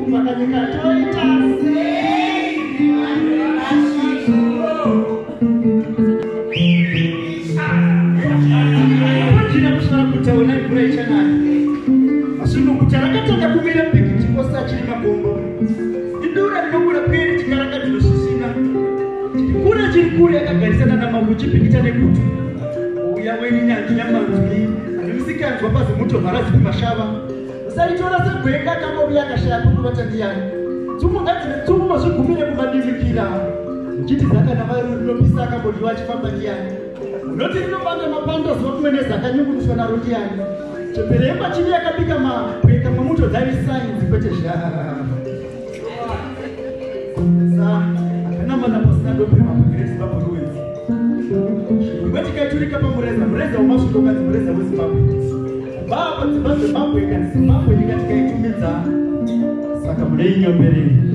makanyika toita jina kusara kutaona ibrecha nani asunu kutaraka toka kumira piki chiposta chini mabombo idura ndokula pili chikaraka dinosisina kura chirikure akagarisana na mabuchi pikitane kutu uya weni nyanji ya manzwi alimusikanzwa pazi muto marazi kumashava usaitora segwenga kama uya kashaya kukubata ndiyani tsumuma zvigumire kumadimikira nchiti zaka navaru rinopisa akambodi wachifamba ndiyani unoti rinobanga mapando zokumeneza akanyunguriswa naro ndiyani cheperemba chini yakabika mapweka mamuto dhari sainzi kwete zhaa akanamana pasinadoprema kugresi vaporuwenzi wetikaiturika pamureza mureza wemasvodokazi mureza wezimbabwe baba dzimba zimbabwe kana zimbabwe ndikatikaitumidza saka mune inyombereri